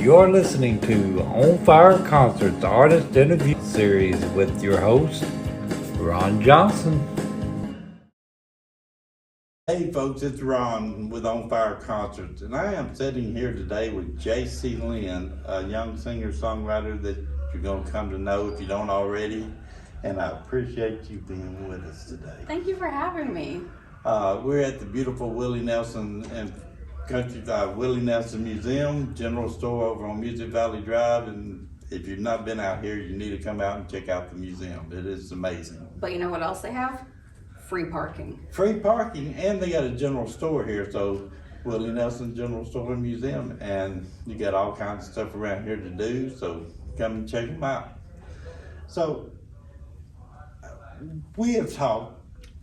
You're listening to On Fire Concerts Artist Interview Series with your host, Ron Johnson. Hey folks, it's Ron with On Fire Concerts, and I am sitting here today with Jaycee Lynne, a young singer-songwriter that you're going to come to know if you don't already, and I appreciate you being with us today. Thank you for having me. We're at the beautiful Willie Nelson and Willie Nelson Museum, General Store over on Music Valley Drive, and if you've not been out here, you need to come out and check out the museum. It is amazing. But you know what else they have? Free parking. Free parking, and they got a general store here, so Willie Nelson General Store and Museum, and you got all kinds of stuff around here to do, so come and check them out. So, we have talked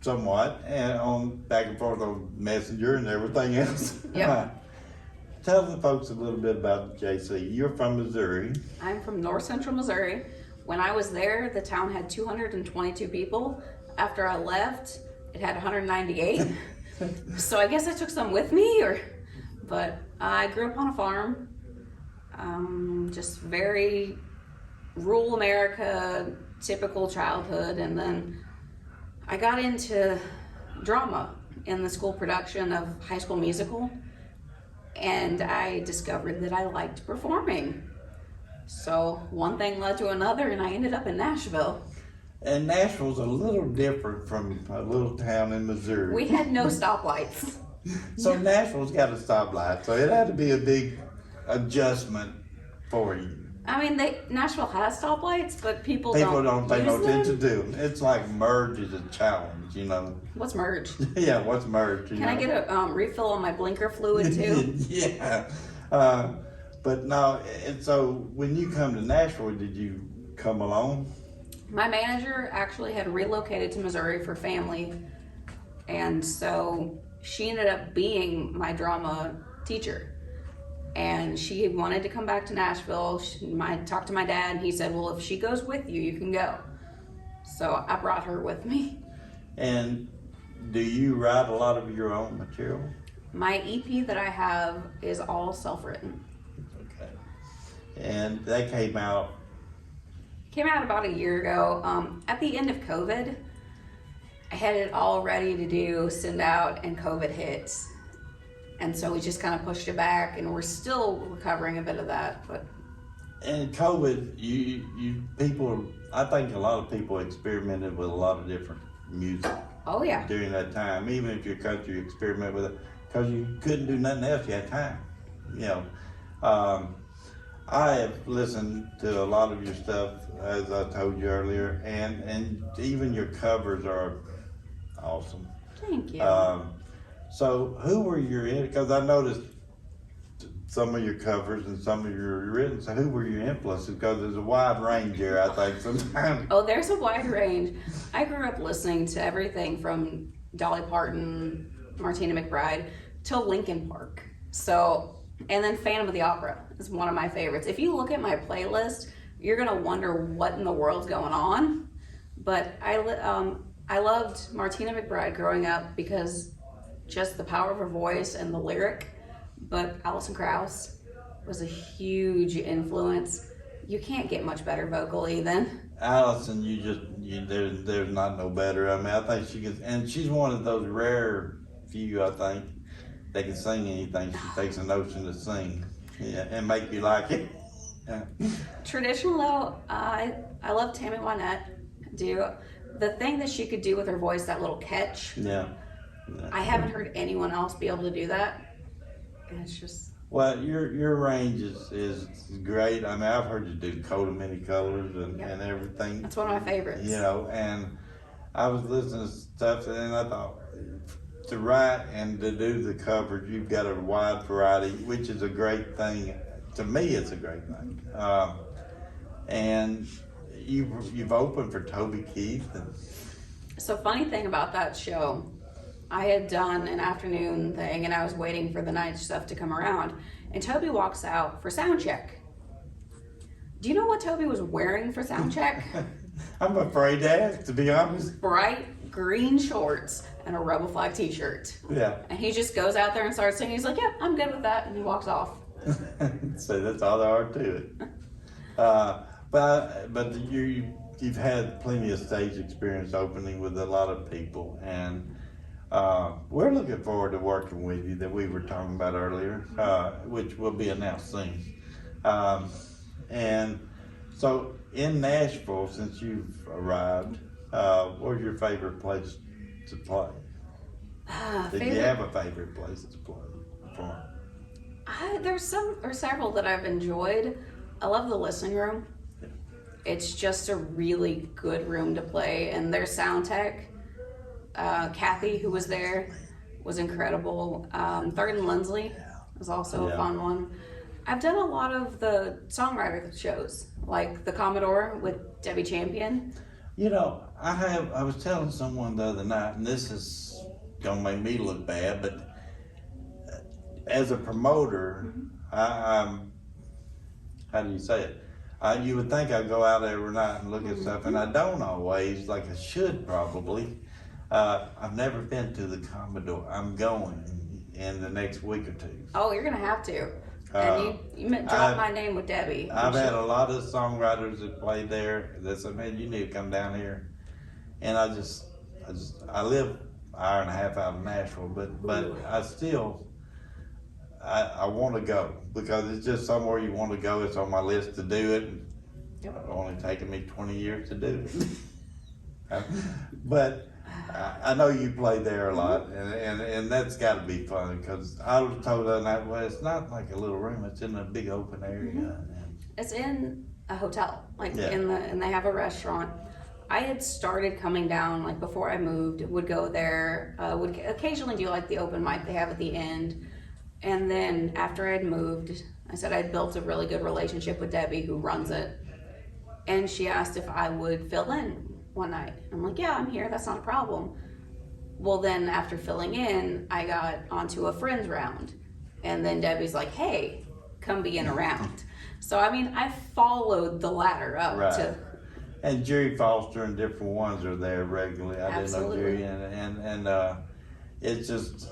somewhat and on back and forth on Messenger and everything else. Yep. Tell the folks a little bit about Jaycee. You're from Missouri. I'm from north central Missouri. When I was there, the town had 222 people. After I left, it had 198. So I guess I took some with me, but I grew up on a farm. Just very rural America, typical childhood, and then I got into drama in the school production of High School Musical, and I discovered that I liked performing. So one thing led to another, and I ended up in Nashville. And Nashville's a little different from a little town in Missouri. We had no stoplights. So Nashville's got a stoplight, so it had to be a big adjustment for you. I mean, Nashville has stoplights, but people don't pay no use attention them. to them. It's like merge is a challenge, you know. What's merge? Yeah, what's merge? Can I get a refill on my blinker fluid too? Yeah. But no, and so when you come to Nashville, did you come alone? My manager actually had relocated to Missouri for family, and so she ended up being my drama teacher. And she wanted to come back to Nashville. I talked to my dad, and he said, well, if she goes with you, you can go. So I brought her with me. And do you write a lot of your own material? My EP that I have is all self-written. Okay. And that came out About a year ago. At the end of COVID, I had it all ready to send out, and COVID hit. And so we just kind of pushed it back, and we're still recovering a bit of that. But and COVID, I think a lot of people experimented with a lot of different music. oh yeah, During that time, even if your country experimented with it, because you couldn't do nothing else, you had time. You know, I have listened to a lot of your stuff, as I told you earlier, and even your covers are awesome. thank you. So who were your, because I noticed some of your covers and some of your written, so who were your influences? Because there's a wide range here, I think, sometimes. Oh, there's a wide range. I grew up listening to everything from Dolly Parton, Martina McBride, to Linkin Park. So, and then Phantom of the Opera is one of my favorites. If you look at my playlist, you're gonna wonder what in the world's going on. But I loved Martina McBride growing up because just the power of her voice and the lyric. But Alison Krauss was a huge influence. You can't get much better vocally than Allison, there's not no better. I mean, I think and she's one of those rare few, I think, that can sing anything. She takes a notion to sing, yeah, and make you like it. Yeah. Traditional though, I love Tammy Wynette. The thing that she could do with her voice, that little catch. Yeah. I haven't heard anyone else be able to do that. And it's just. Well, your range is great. I mean, I've heard you do Coat of Many Colors and everything. That's one of my favorites. You know, and I was listening to stuff and I thought, to write and to do the covers, you've got a wide variety, which is a great thing. To me, it's a great thing. And you've opened for Toby Keith. So funny thing about that show, I had done an afternoon thing and I was waiting for the night stuff to come around, and Toby walks out for sound check. Do you know what Toby was wearing for sound check? I'm afraid to ask, to be honest. Bright green shorts and a Rebel Flag t-shirt. Yeah. And he just goes out there and starts singing. He's like, yeah, I'm good with that. And he walks off. So that's all there are to it. But you've had plenty of stage experience opening with a lot of people, and we're looking forward to working with you that we were talking about earlier, which will be announced soon. And so in Nashville, since you've arrived, where's your favorite place to play? Did you have a favorite place to play for? There's several that I've enjoyed. I love the listening room. Yeah. It's just a really good room to play, and their sound tech, Kathy, who was there, was incredible. Third and Lindsley was also a fun one. I've done a lot of the songwriter shows, like the Commodore with Debbie Champion. You know, I was telling someone the other night, and this is gonna make me look bad, but as a promoter, I'm how do you say it? You would think I'd go out there every night and look at stuff, and I don't always, like I should probably. I've never been to the Commodore. I'm going in the next week or two. Oh, you're gonna have to. And you dropped my name with Debbie. I've had a lot of songwriters that played there that said, "Man, you need to come down here." And I live an hour and a half out of Nashville, but I want to go because it's just somewhere you want to go. It's on my list to do it. It's only taken me 20 years to do it. But I know you play there a lot, and that's got to be fun because I was told the other night, well, it's not like a little room; it's in a big open area. It's in a hotel, and they have a restaurant. I had started coming down like before I moved. Would go there. Would occasionally do like the open mic they have at the end, and then after I had moved, I said I'd built a really good relationship with Debbie, who runs it, and she asked if I would fill in one night. I'm like, yeah, I'm here. That's not a problem. Well, then after filling in, I got onto a friends round, and then Debbie's like, hey, come be in a round. So I mean, I followed the ladder up to. And Jerry Foster and different ones are there regularly. I Absolutely. didn't know Jerry, and it's just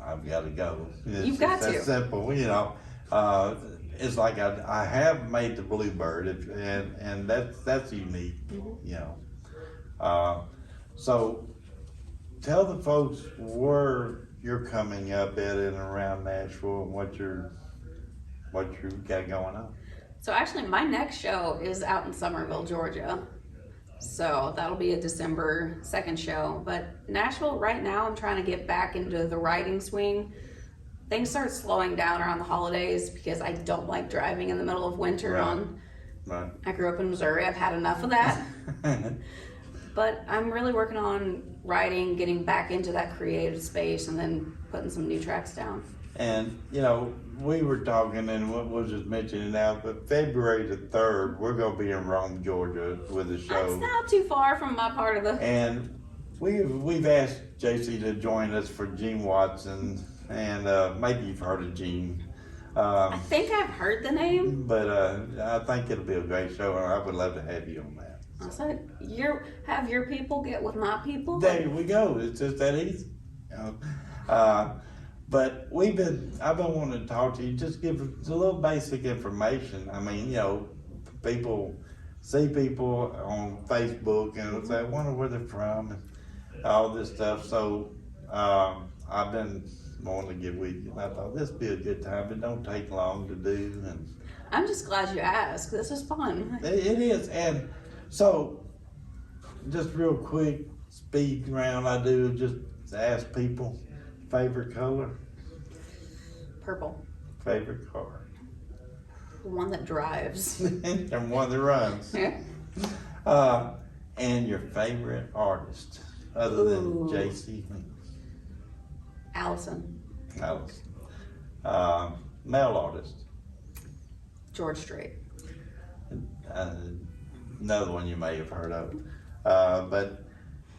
I've got to go. You've got to. It's that simple, you know. It's like I have made the Bluebird, and that's unique, you know. So tell the folks where you're coming up at and around Nashville and what you got going on. So actually, my next show is out in Summerville, Georgia. So that'll be a December 2nd show. But Nashville, right now, I'm trying to get back into the writing swing. Things start slowing down around the holidays because I don't like driving in the middle of winter I grew up in Missouri. I've had enough of that. But I'm really working on writing, getting back into that creative space, and then putting some new tracks down. And, you know, we were talking, and we'll just mention it now, but February the 3rd, we're going to be in Rome, Georgia with a show. That's not too far from my part of the... And we've asked Jaycee to join us for Gene Watson, and maybe you've heard of Gene. I think I've heard the name. But I think it'll be a great show, and I would love to have you on that. I said, have your people get with my people? There we go. It's just that easy. You know? But I've been wanting to talk to you, just give us a little basic information. I mean, you know, people see people on Facebook and say, I wonder where they're from and all this stuff. So I've been wanting to get with you. And I thought this would be a good time. It don't take long to do. And I'm just glad you asked. This is fun. It is. And so just real quick, speed round I do, just ask people. Favorite color? Purple. Favorite car? The one that drives. And one that runs. And your favorite artist, other than Jaycee Lynne? Allison. Male artist? George Strait. Another one you may have heard of. But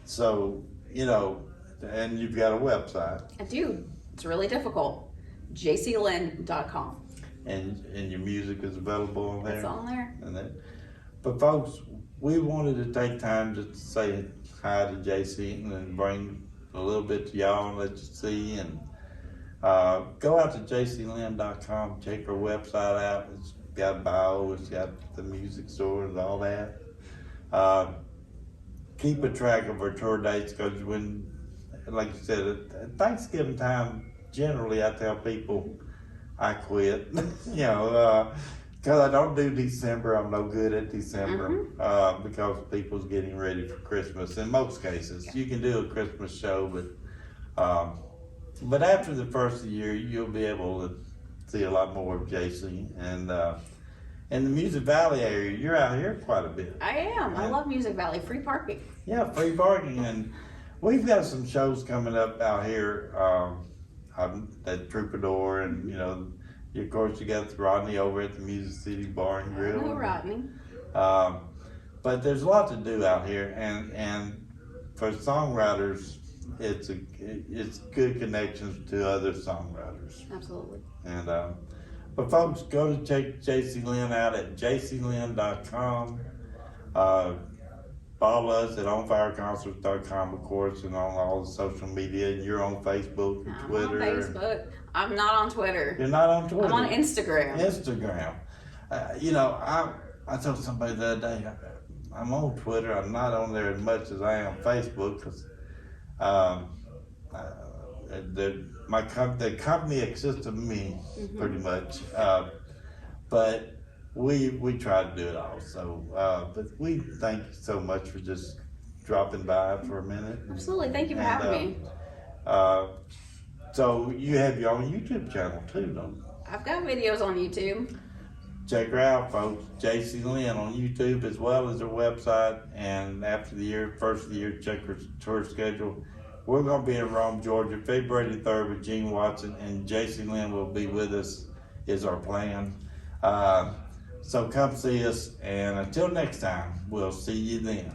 so, you know, and you've got a website. I do. It's really difficult. JayceeLynne.com. And your music is available on there? It's on there. But folks, we wanted to take time just to say hi to Jaycee and bring a little bit to y'all and let you see. And Go out to jayceelynne.com, check her website out. It's got a bio, it's got the music store and all that. Keep a track of her tour dates, because when, like you said, at Thanksgiving time, generally I tell people I quit. You know, because I don't do December. I'm no good at December because people's getting ready for Christmas. In most cases, you can do a Christmas show, but after the first of the year, you'll be able to see a lot more of Jaycee. And in the Music Valley area, you're out here quite a bit. I am. I love Music Valley. Free parking. Yeah, free parking. And we've got some shows coming up out here at Troubadour, and you know, of course, you got Rodney over at the Music City Bar and Grill. I know Rodney. But there's a lot to do out here, and for songwriters, it's good connections to other songwriters. Absolutely. And but folks, go to check Jaycee Lynne out at jayceelynne.com. Follow us at onfireconcerts.com, of course, and on all the social media. And you're on Facebook and Twitter. I'm on Facebook. I'm not on Twitter. You're not on Twitter. I'm on Instagram. Instagram. You know, I told somebody the other day, I'm on Twitter. I'm not on there as much as I am on Facebook, because the company exists to me pretty much. But we try to do it all. So, but we thank you so much for just dropping by for a minute. Absolutely. Thank you for having me. So you have your own YouTube channel too, don't you? I've got videos on YouTube. Check her out, folks. Jaycee Lynne on YouTube, as well as her website. And after the year, first of the year, check her tour schedule. We're going to be in Rome, Georgia, February the 3rd with Gene Watson, and Jaycee Lynne will be with us, is our plan. So come see us, and until next time, we'll see you then.